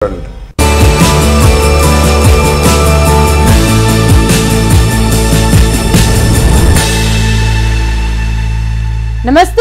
नमस्ते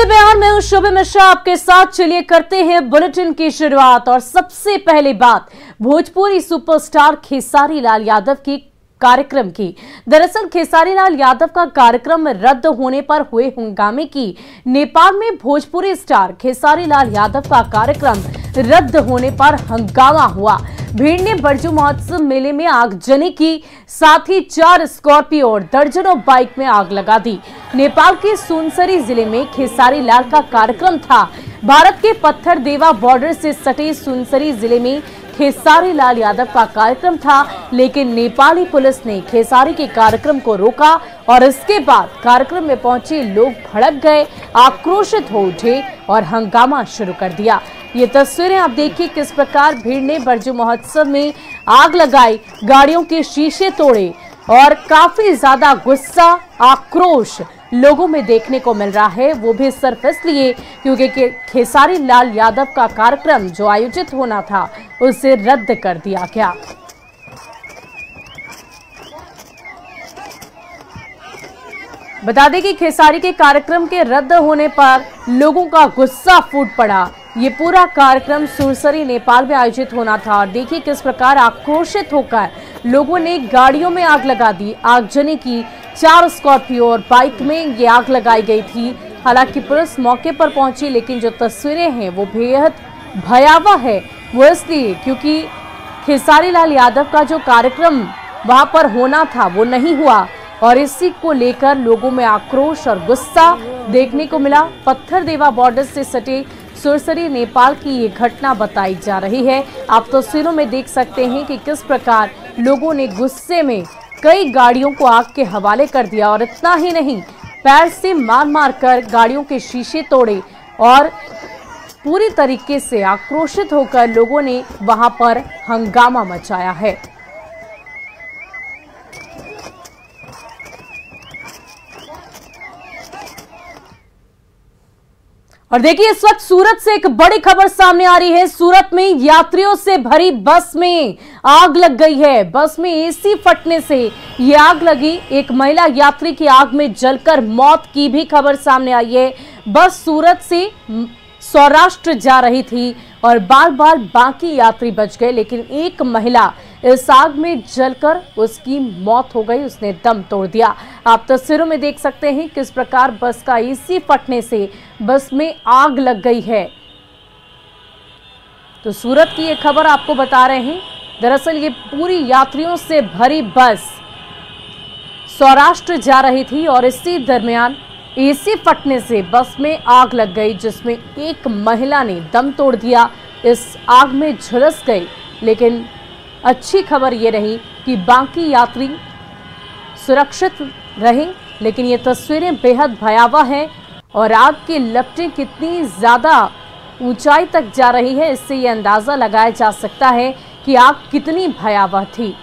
बिहार, मैं हूं शोभा मिश्रा आपके साथ। चलिए करते हैं बुलेटिन की शुरुआत। और सबसे पहले बात भोजपुरी सुपरस्टार खेसारी लाल यादव की कार्यक्रम की। दरअसल खेसारी लाल यादव का कार्यक्रम रद्द होने पर हुए हंगामे की नेपाल में भोजपुरी स्टार खेसारी लाल यादव का कार्यक्रम रद्द होने पर हंगामा हुआ। भीड़ ने बरजू महोत्सव मेले में आगजनी की, साथ ही 4 स्कॉर्पियो और दर्जनों बाइक में आग लगा दी। नेपाल के सुनसरी जिले में खेसारी लाल का कार्यक्रम था। भारत के पत्थर देवा बॉर्डर से सटे सुनसरी जिले में खेसारी लाल यादव का कार्यक्रम था, लेकिन नेपाली पुलिस ने खेसारी के कार्यक्रम को रोका और इसके बाद कार्यक्रम में पहुंचे लोग भड़क गए, आक्रोशित हो उठे और हंगामा शुरू कर दिया। ये तस्वीरें आप देखिए किस प्रकार भीड़ ने बरजू महोत्सव में आग लगाई, गाड़ियों के शीशे तोड़े और काफी ज्यादा गुस्सा, आक्रोश लोगों में देखने को मिल रहा है। वो भी सिर्फ इसलिए क्योंकि खेसारी लाल यादव का कार्यक्रम जो आयोजित होना था उसे रद्द कर दिया गया। बता दें कि खेसारी के कार्यक्रम के रद्द होने पर लोगों का गुस्सा फूट पड़ा। ये पूरा कार्यक्रम सुरसरी नेपाल में आयोजित होना था और देखिए किस प्रकार आक्रोशित होकर लोगों ने गाड़ियों में आग लगा दी, आगजनी की। 4 स्कॉर्पियो और बाइक में ये आग लगाई गई थी। हालांकि पुलिस मौके पर पहुंची, लेकिन जो तस्वीरें हैं वो बेहद भयावह है। वो इसलिए क्योंकि खेसारी लाल यादव का जो कार्यक्रम वहां पर होना था वो नहीं हुआ और इसी को लेकर लोगों में आक्रोश और गुस्सा देखने को मिला। पत्थर देवा बॉर्डर से सटे सुरसरी नेपाल की ये घटना बताई जा रही है। आप तस्वीरों में देख सकते हैं कि किस प्रकार लोगों ने गुस्से में कई गाड़ियों को आग के हवाले कर दिया और इतना ही नहीं, पैर से मार कर गाड़ियों के शीशे तोड़े और पूरी तरीके से आक्रोशित होकर लोगों ने वहां पर हंगामा मचाया है। और देखिए इस वक्त सूरत से एक बड़ी खबर सामने आ रही है। सूरत में यात्रियों से भरी बस में आग लग गई है। बस में एसी फटने से ये आग लगी। एक महिला यात्री की आग में जलकर मौत की भी खबर सामने आई है। बस सूरत से सौराष्ट्र जा रही थी और बार बार बाकी यात्री बच गए, लेकिन एक महिला इस आग में जलकर उसकी मौत हो गई, उसने दम तोड़ दिया। आप तस्वीरों में देख सकते हैं किस प्रकार बस का एसी फटने से बस में आग लग गई है। तो सूरत की ये खबर आपको बता रहे हैं। दरअसल ये पूरी यात्रियों से भरी बस सौराष्ट्र जा रही थी और इसी दरमियान एसी फटने से बस में आग लग गई, जिसमें एक महिला ने दम तोड़ दिया, इस आग में झुलस गई। लेकिन अच्छी खबर ये रही कि बाकी यात्री सुरक्षित रहे, लेकिन ये तस्वीरें बेहद भयावह हैं और आग की लपटें कितनी ज़्यादा ऊंचाई तक जा रही है, इससे ये अंदाज़ा लगाया जा सकता है कि आग कितनी भयावह थी।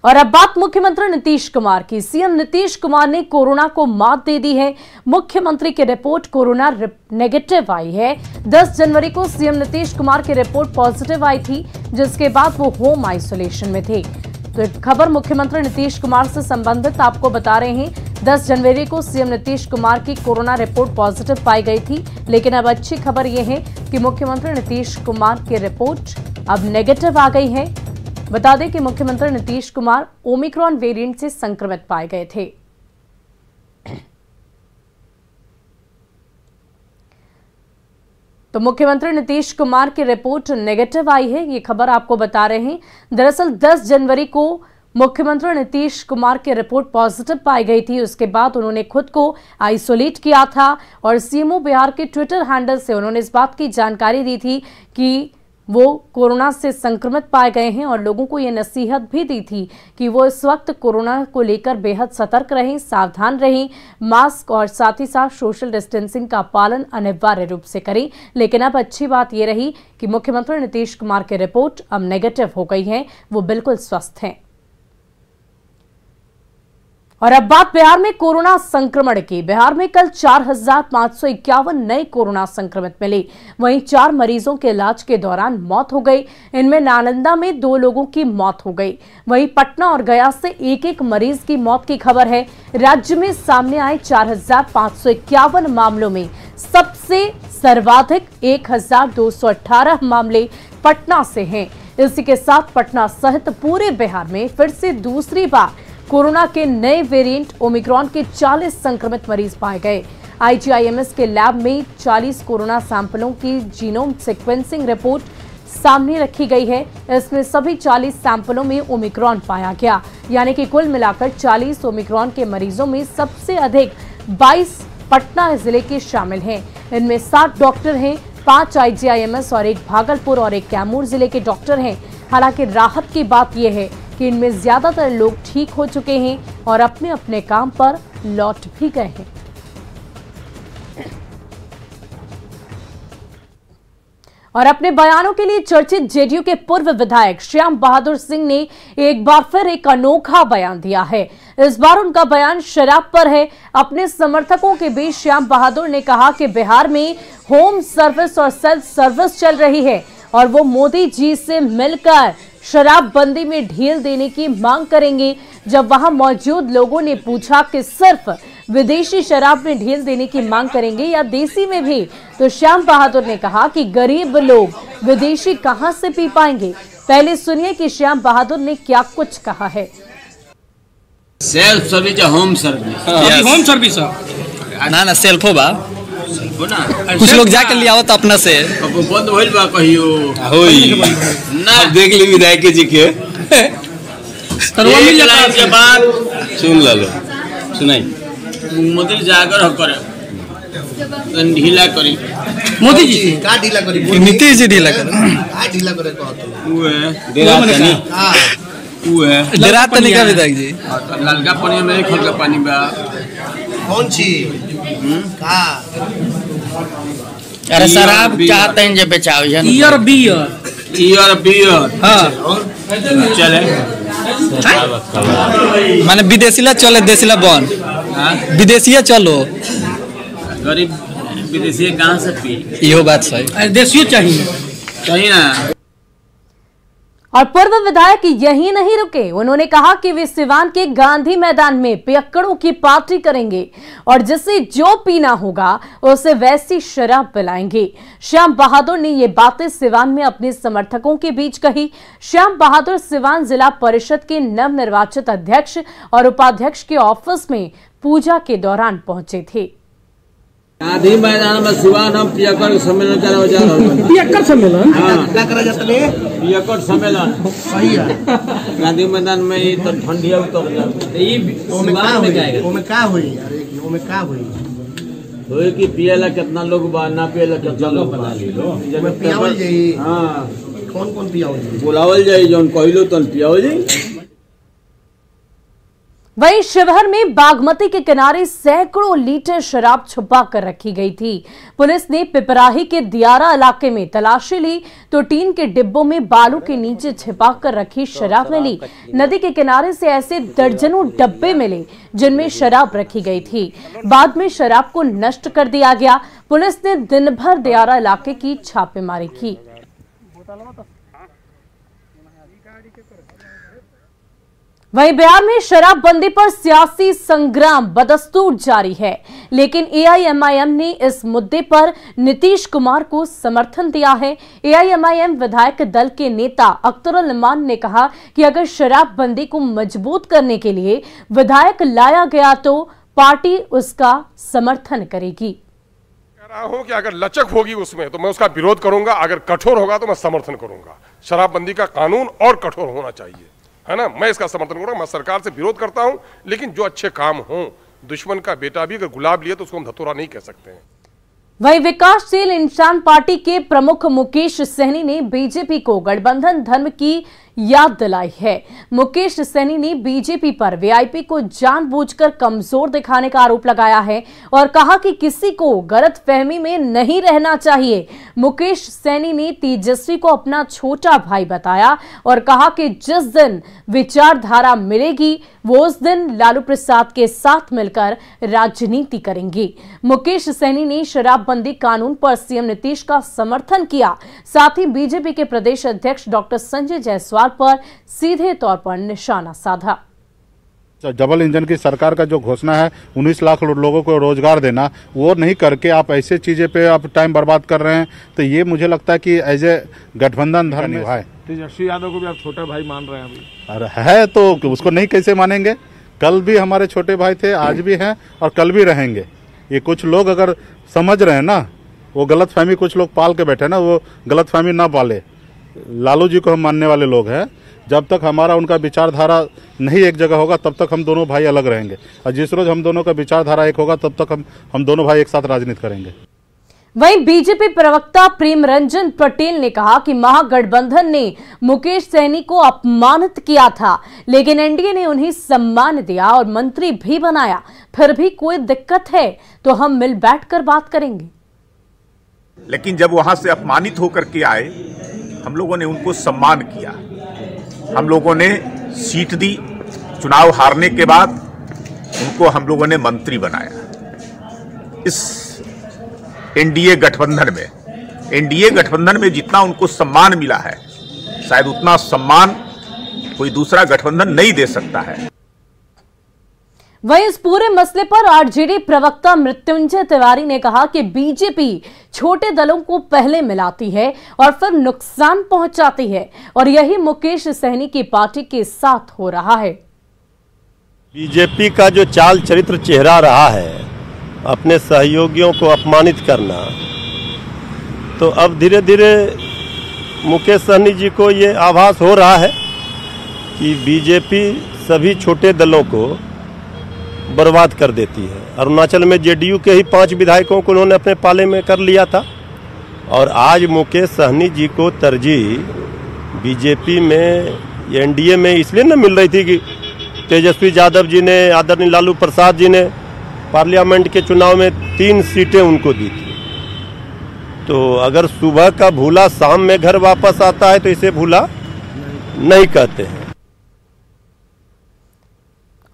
और अब बात मुख्यमंत्री नीतीश कुमार की। सीएम नीतीश कुमार ने कोरोना को मात दे दी है। मुख्यमंत्री की रिपोर्ट कोरोना नेगेटिव आई है। 10 जनवरी को सीएम नीतीश कुमार की रिपोर्ट पॉजिटिव आई थी, जिसके बाद वो होम आइसोलेशन में थे। तो खबर मुख्यमंत्री नीतीश कुमार से संबंधित आपको बता रहे हैं। 10 जनवरी को सीएम नीतीश कुमार की कोरोना रिपोर्ट पॉजिटिव पाई गई थी, लेकिन अब अच्छी खबर यह है कि मुख्यमंत्री नीतीश कुमार की रिपोर्ट अब नेगेटिव आ गई है। बता दें कि मुख्यमंत्री नीतीश कुमार ओमिक्रॉन वेरिएंट से संक्रमित पाए गए थे। तो मुख्यमंत्री नीतीश कुमार की रिपोर्ट नेगेटिव आई है, ये खबर आपको बता रहे हैं। दरअसल 10 जनवरी को मुख्यमंत्री नीतीश कुमार की रिपोर्ट पॉजिटिव पाई गई थी। उसके बाद उन्होंने खुद को आइसोलेट किया था और सीएमओ बिहार के ट्विटर हैंडल से उन्होंने इस बात की जानकारी दी थी कि वो कोरोना से संक्रमित पाए गए हैं और लोगों को ये नसीहत भी दी थी कि वो इस वक्त कोरोना को लेकर बेहद सतर्क रहें, सावधान रहें, मास्क और साथ ही साथ सोशल डिस्टेंसिंग का पालन अनिवार्य रूप से करें। लेकिन अब अच्छी बात ये रही कि मुख्यमंत्री नीतीश कुमार की रिपोर्ट अब नेगेटिव हो गई है, वो बिल्कुल स्वस्थ हैं। और अब बात बिहार में कोरोना संक्रमण की। बिहार में कल 4,551 नए कोरोना संक्रमित मिले। वहीं 4 मरीजों के इलाज के दौरान मौत हो गई। इनमें नालंदा में 2 लोगों की मौत हो गई। वहीं पटना और गया से एक मरीज की मौत की खबर है। राज्य में सामने आए 4,551 मामलों में सबसे सर्वाधिक 1,218 मामले पटना से हैं। इसी के साथ पटना सहित पूरे बिहार में फिर से दूसरी बार कोरोना के नए वेरिएंट ओमिक्रॉन के 40 संक्रमित मरीज पाए गए। आईजीआईएमएस के लैब में 40 कोरोना सैंपलों की जीनोम सीक्वेंसिंग रिपोर्ट सामने रखी गई है। इसमें सभी 40 सैंपलों में ओमिक्रॉन पाया गया, यानी कि कुल मिलाकर 40 ओमिक्रॉन के मरीजों में सबसे अधिक 22 पटना जिले के शामिल हैं। इनमें 7 डॉक्टर हैं, 5 आईजीआईएमएस और 1 भागलपुर और 1 कैमूर जिले के डॉक्टर हैं। हालांकि राहत की बात यह है कि इनमें ज्यादातर लोग ठीक हो चुके हैं और अपने अपने काम पर लौट भी गए हैं। और अपने बयानों के लिए चर्चित जेडीयू के पूर्व विधायक श्याम बहादुर सिंह ने एक बार फिर एक अनोखा बयान दिया है। इस बार उनका बयान शराब पर है। अपने समर्थकों के बीच श्याम बहादुर ने कहा कि बिहार में होम सर्विस और सेल्फ सर्विस चल रही है और वो मोदी जी से मिलकर शराबबंदी में ढील देने की मांग करेंगे। जब वहां मौजूद लोगों ने पूछा कि सिर्फ विदेशी शराब में ढील देने की मांग करेंगे या देसी में भी, तो श्याम बहादुर ने कहा कि गरीब लोग विदेशी कहां से पी पाएंगे। पहले सुनिए कि श्याम बहादुर ने क्या कुछ कहा है। सेल्फ सर्विस या होम सर्विस? होम सर्विस ना सेल्फ हो बा ना, कुछ लोग जाके ले आवत अपना से अब बंद होइल बा कहियो होई ना। देख ली विधायक जी के तरवामी लाइन के बाद सुन लो सुनाई मोदी जागर करे ढीला करी। मोदी जी का ढीला करी? नीतीश जी ढीला करे का ढीला करे कहत वो है डरात नहीं का विधायक जी। ललका पानी में खलका पानी बा कौन छी का? अरे शराब चाहते हैं जो बेचाओ ईयर बियर हाँ चले माने विदेशीला चले देशीला बन विदेशिया चलो गरीब विदेशी कहाँ से पी? इहो बात सही, देशियो चाहिए ना। और पूर्व विधायक यही नहीं रुके। उन्होंने कहा कि वे सिवान के गांधी मैदान में पियक्कड़ों की पार्टी करेंगे और जिसे जो पीना होगा उसे वैसी शराब पिलाएंगे। श्याम बहादुर ने ये बातें सिवान में अपने समर्थकों के बीच कही। श्याम बहादुर सिवान जिला परिषद के नवनिर्वाचित अध्यक्ष और उपाध्यक्ष के ऑफिस में पूजा के दौरान पहुंचे थे। गांधी मैदान में सिवान हम पियक्कड़ सम्मेलन करावे जा रहल बानी। पियक्कड़ सम्मेलन का करा जात ले? पियक्कड़ सम्मेलन सही है। गांधी मैदान में ही तो ठंडिया उतर जाए। ये ओमे का होई? ओमे का होई? अरे ओमे का होई? होए कि पियला कितना लोग बा, ना पियला कितना लोग बा। ओमे पियावल जाई। हां कौन पियावल जाई? बुलावल जाई, जोन कहिलो तन पियावल जाई। वहीं शिवहर में बागमती के किनारे सैकड़ों लीटर शराब छुपा कर रखी गई थी। पुलिस ने पिपराही के दियारा इलाके में तलाशी ली तो टीन के डिब्बों में बालू के नीचे छिपा कर रखी शराब मिली। नदी के किनारे से ऐसे दर्जनों डब्बे मिले जिनमें शराब रखी गई थी। बाद में शराब को नष्ट कर दिया गया। पुलिस ने दिन भर दियारा इलाके की छापेमारी की। वहीं बिहार में शराबबंदी पर सियासी संग्राम बदस्तूर जारी है, लेकिन एआईएमआईएम ने इस मुद्दे पर नीतीश कुमार को समर्थन दिया है। एआईएमआईएम विधायक दल के नेता अख्तरुल इमान ने कहा कि अगर शराबबंदी को मजबूत करने के लिए विधायक लाया गया तो पार्टी उसका समर्थन करेगी। कह रहा हूं कि अगर लचक होगी उसमें तो मैं उसका विरोध करूंगा, अगर कठोर होगा तो मैं समर्थन करूंगा। शराबबंदी का कानून और कठोर होना चाहिए, है ना। मैं इसका समर्थन करूंगा। मैं सरकार से विरोध करता हूं, लेकिन जो अच्छे काम हों। दुश्मन का बेटा भी अगर गुलाब लिए तो उसको हम धतूरा नहीं कह सकते हैं। वहीं विकासशील इंसान पार्टी के प्रमुख मुकेश सहनी ने बीजेपी को गठबंधन धर्म की याद दिलाई है। मुकेश सैनी ने बीजेपी पर वीआईपी को जानबूझकर कमजोर दिखाने का आरोप लगाया है और कहा कि किसी को गलतफहमी में नहीं रहना चाहिए। मुकेश सैनी ने तेजस्वी को अपना छोटा भाई बताया और कहा कि जिस दिन विचारधारा मिलेगी वो उस दिन लालू प्रसाद के साथ मिलकर राजनीति करेंगे। मुकेश सैनी ने शराबबंदी कानून पर सीएम नीतीश का समर्थन किया। साथ ही बीजेपी के प्रदेश अध्यक्ष डॉक्टर संजय जायसवाल पर सीधे तौर पर निशाना साधा। डबल इंजन की सरकार का जो घोषणा है 19 लाख लोगों को रोजगार देना, वो नहीं करके आप ऐसे चीजें पे आप टाइम बर्बाद कर रहे हैं, तो ये मुझे लगता है कि एज ए गठबंधन धर्म निभाए। तेजस्वी यादव को भी आप छोटा भाई मान रहे हैं अभी? अरे है तो उसको नहीं कैसे मानेंगे? कल भी हमारे छोटे भाई थे, आज भी हैं और कल भी रहेंगे। ये कुछ लोग अगर समझ रहे हैं ना, वो गलतफहमी कुछ लोग पाल के बैठे ना, वो गलतफहमी ना पाले। लालू जी को हम मानने वाले लोग हैं। जब तक हमारा उनका विचारधारा नहीं एक जगह होगा तब तक हम दोनों भाई अलग रहेंगे, और जिस रोज हम दोनों का विचारधारा एक होगा तब तक हम दोनों भाई एक साथ राजनीति करेंगे। वहीं बीजेपी प्रवक्ता प्रेम रंजन पटेल ने कहा कि महागठबंधन ने मुकेश सैनी को अपमानित किया था, लेकिन एनडीए ने उन्हें सम्मान दिया और मंत्री भी बनाया। फिर भी कोई दिक्कत है तो हम मिल बैठकर बात करेंगे। लेकिन जब वहां से अपमानित होकर के आए, हम लोगों ने उनको सम्मान किया, हम लोगों ने सीट दी। चुनाव हारने के बाद उनको हम लोगों ने मंत्री बनाया। इस एनडीए गठबंधन में जितना उनको सम्मान मिला है, शायद उतना सम्मान कोई दूसरा गठबंधन नहीं दे सकता है। वहीं इस पूरे मसले पर आरजेडी प्रवक्ता मृत्युंजय तिवारी ने कहा कि बीजेपी छोटे दलों को पहले मिलाती है और फिर नुकसान पहुंचाती है, और यही मुकेश सहनी की पार्टी के साथ हो रहा है। बीजेपी का जो चाल चरित्र चेहरा रहा है, अपने सहयोगियों को अपमानित करना, तो अब धीरे धीरे मुकेश सहनी जी को ये आभास हो रहा है कि बीजेपी सभी छोटे दलों को बर्बाद कर देती है। अरुणाचल में जेडीयू के ही 5 विधायकों को उन्होंने अपने पाले में कर लिया था, और आज मुकेश सहनी जी को तरजीह बीजेपी में, एनडीए में इसलिए न मिल रही थी कि तेजस्वी यादव जी ने, आदरणीय लालू प्रसाद जी ने पार्लियामेंट के चुनाव में 3 सीटें उनको दी थी। तो अगर सुबह का भूला शाम में घर वापस आता है तो इसे भूला नहीं कहते हैं।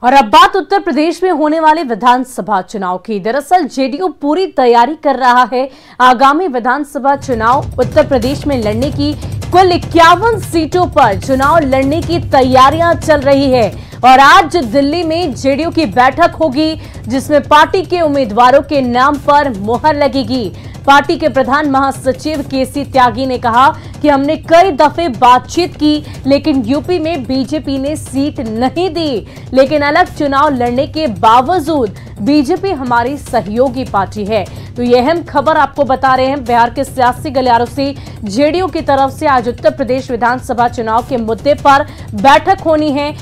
और अब बात उत्तर प्रदेश में होने वाले विधानसभा चुनाव की। दरअसल जेडीयू पूरी तैयारी कर रहा है आगामी विधानसभा चुनाव उत्तर प्रदेश में लड़ने की। कुल 51 सीटों पर चुनाव लड़ने की तैयारियां चल रही है, और आज दिल्ली में जेडीयू की बैठक होगी जिसमें पार्टी के उम्मीदवारों के नाम पर मुहर लगेगी। पार्टी के प्रधान महासचिव केसी त्यागी ने कहा कि हमने कई दफे बातचीत की, लेकिन यूपी में बीजेपी ने सीट नहीं दी, लेकिन अलग चुनाव लड़ने के बावजूद बीजेपी हमारी सहयोगी पार्टी है। तो यह अहम खबर आपको बता रहे हैं बिहार के सियासी गलियारों से। जेडीयू की तरफ से आज उत्तर प्रदेश विधानसभा चुनाव के मुद्दे पर बैठक होनी है।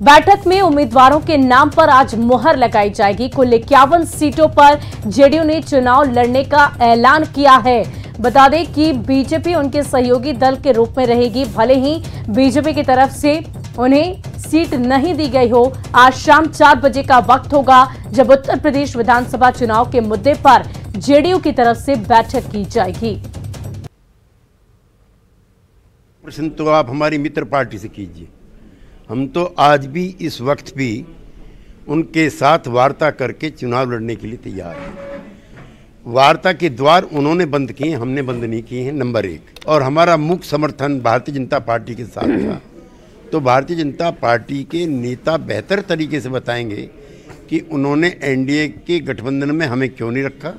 बैठक में उम्मीदवारों के नाम पर आज मुहर लगाई जाएगी। कुल 51 सीटों पर जेडीयू ने चुनाव लड़ने का ऐलान किया है। बता दें कि बीजेपी उनके सहयोगी दल के रूप में रहेगी, भले ही बीजेपी की तरफ से उन्हें सीट नहीं दी गई हो। आज शाम 4 बजे का वक्त होगा जब उत्तर प्रदेश विधानसभा चुनाव के मुद्दे पर जेडीयू की तरफ से बैठक की जाएगी। प्रश्न तो आप हमारी मित्र पार्टी से कीजिए। हम तो आज भी इस वक्त भी उनके साथ वार्ता करके चुनाव लड़ने के लिए तैयार हैं। वार्ता के द्वार उन्होंने बंद किए, हमने बंद नहीं किए हैं, नंबर 1। और हमारा मुख्य समर्थन भारतीय जनता पार्टी के साथ था। तो भारतीय जनता पार्टी के नेता बेहतर तरीके से बताएंगे कि उन्होंने एनडीए के गठबंधन में हमें क्यों नहीं रखा।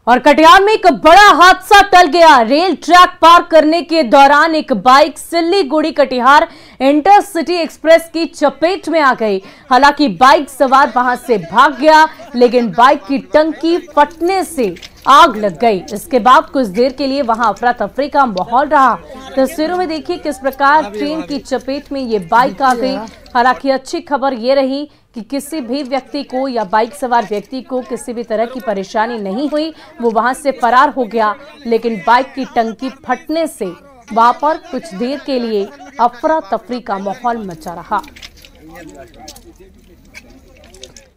और कटिहार में एक बड़ा हादसा टल गया। रेल ट्रैक पार करने के दौरान एक bike Siliguri Katihar intercity express की चपेट में आ गई। हालांकि बाइक सवार वहां से भाग गया, लेकिन बाइक की टंकी फटने से आग लग गई। इसके बाद कुछ देर के लिए वहां अफरा तफरी का माहौल रहा। तस्वीरों में देखिए किस प्रकार ट्रेन की चपेट में ये बाइक आ गई। हालांकि अच्छी खबर ये रही कि किसी भी व्यक्ति को या बाइक सवार व्यक्ति को किसी भी तरह की परेशानी नहीं हुई, वो वहां से फरार हो गया। लेकिन बाइक की टंकी फटने से वहां पर कुछ देर के लिए अफरा तफरी का माहौल मचा रहा।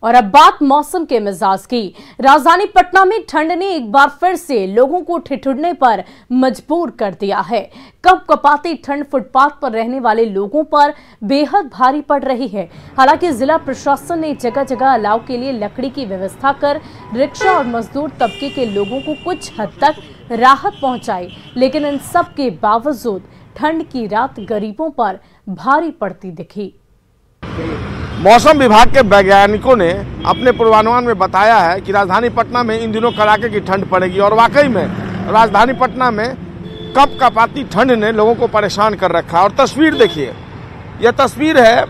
और अब बात मौसम के मिजाज की। राजधानी पटना में ठंड ने एक बार फिर से लोगों को ठिठुरने पर मजबूर कर दिया है। कपकपाती ठंड फुटपाथ पर रहने वाले लोगों पर बेहद भारी पड़ रही है। हालांकि जिला प्रशासन ने जगह जगह अलाव के लिए लकड़ी की व्यवस्था कर रिक्शा और मजदूर तबके के लोगों को कुछ हद तक राहत पहुंचाई, लेकिन इन सब के बावजूद ठंड की रात गरीबों पर भारी पड़ती दिखी। मौसम विभाग के वैज्ञानिकों ने अपने पूर्वानुमान में बताया है कि राजधानी पटना में इन दिनों कड़ाके की ठंड पड़ेगी और वाकई में राजधानी पटना में कपकपाती ठंड ने लोगों को परेशान कर रखा है। और तस्वीर देखिए, यह तस्वीर है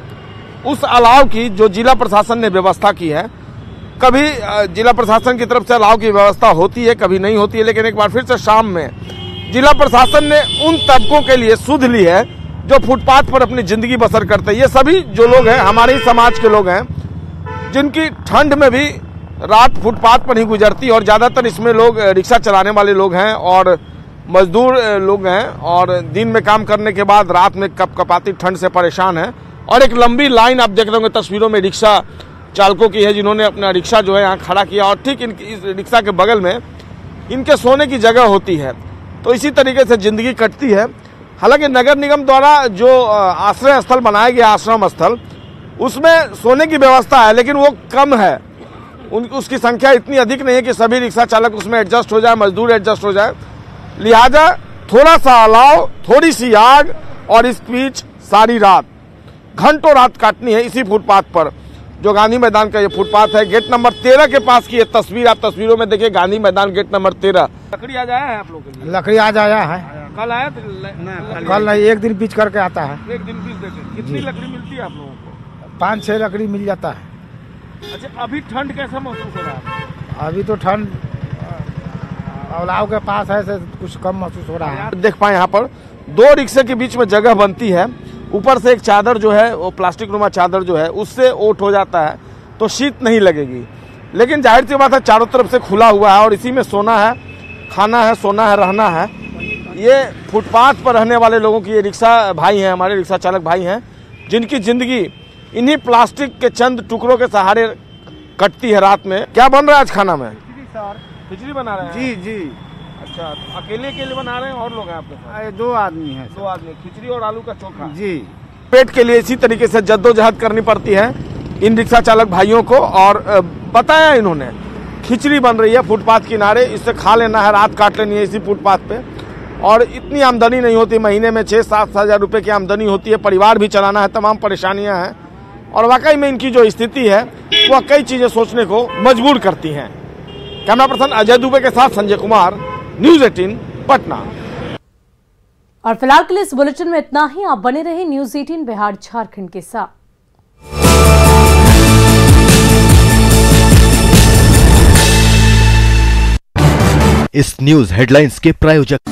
उस अलाव की जो जिला प्रशासन ने व्यवस्था की है। कभी जिला प्रशासन की तरफ से अलाव की व्यवस्था होती है, कभी नहीं होती है, लेकिन एक बार फिर से शाम में जिला प्रशासन ने उन तबकों के लिए सुध ली है जो फुटपाथ पर अपनी जिंदगी बसर करते हैं। ये सभी जो लोग हैं हमारे ही समाज के लोग हैं, जिनकी ठंड में भी रात फुटपाथ पर ही गुजरती है। और ज़्यादातर इसमें लोग रिक्शा चलाने वाले लोग हैं और मजदूर लोग हैं, और दिन में काम करने के बाद रात में कपकपाती ठंड से परेशान हैं। और एक लंबी लाइन आप देख रहे होंगे तस्वीरों में रिक्शा चालकों की है, जिन्होंने अपना रिक्शा जो है यहाँ खड़ा किया और ठीक इस रिक्शा के बगल में इनके सोने की जगह होती है। तो इसी तरीके से जिंदगी कटती है। हालांकि नगर निगम द्वारा जो आश्रय स्थल बनाया गया, आश्रम स्थल, उसमें सोने की व्यवस्था है, लेकिन वो कम है। उसकी संख्या इतनी अधिक नहीं है कि सभी रिक्शा चालक उसमें एडजस्ट हो जाए, मजदूर एडजस्ट हो जाए। लिहाजा थोड़ा सा अलाव, थोड़ी सी आग और इस बीच सारी रात, घंटों रात काटनी है इसी फुटपाथ पर, जो गांधी मैदान का ये फुटपाथ है। गेट नंबर 13 के पास की ये तस्वीर आप तस्वीरों में देखिए, गांधी मैदान गेट नंबर 13। लकड़ी आज आया है आप लोगों के लिए? लकड़ी आज आया है। कल आया? कल नहीं, एक दिन बीच करके आता है। एक दिन बीच देते। कितनी लकड़ी मिलती है आप लोगों को? 5-6 लकड़ी मिल जाता है। अच्छा, अभी ठंड कैसा महसूस हो रहा है? अभी तो ठंड अलाव के पास है से कुछ कम महसूस हो रहा है। देख पाए यहाँ पर 2 रिक्शे के बीच में जगह बनती है, ऊपर से एक चादर जो है वो प्लास्टिक नुमा चादर जो है उससे ओट हो जाता है, तो शीत नहीं लगेगी। लेकिन जाहिर सी बात है चारों तरफ से खुला हुआ है और इसी में सोना है, खाना है, सोना है, रहना है। ये फुटपाथ पर रहने वाले लोगों की ये रिक्शा भाई हैं, हमारे रिक्शा चालक भाई हैं, जिनकी जिंदगी इन्हीं प्लास्टिक के चंद टुकड़ों के सहारे कटती है रात में। क्या बन रहा है आज खाना में? खिचड़ी बना रहे हैं? जी जी। अच्छा, अकेले बना रहे हैं और लोग हैं आपके साथ? 2 आदमी हैं। 2 आदमी। खिचड़ी और आलू का चोखा? जी। पेट के लिए इसी तरीके से जद्दोजहद करनी पड़ती है इन रिक्शा चालक भाइयों को। और बताया इन्होंने, खिचड़ी बन रही है फुटपाथ किनारे, इससे खा लेना है, रात काट लेनी है इसी फुटपाथ पे। और इतनी आमदनी नहीं होती, महीने में 6-7 हज़ार रुपये की आमदनी होती है, परिवार भी चलाना है, तमाम परेशानियां हैं। और वाकई में इनकी जो स्थिति है वह कई चीजें सोचने को मजबूर करती हैं। कैमरा पर्सन अजय दुबे के साथ संजय कुमार, न्यूज़ 18 पटना। और फिलहाल के लिए इस बुलेटिन में इतना ही। आप बने रहे न्यूज़ 18 बिहार झारखंड के साथ। इस न्यूज हेडलाइंस के प्रायोजक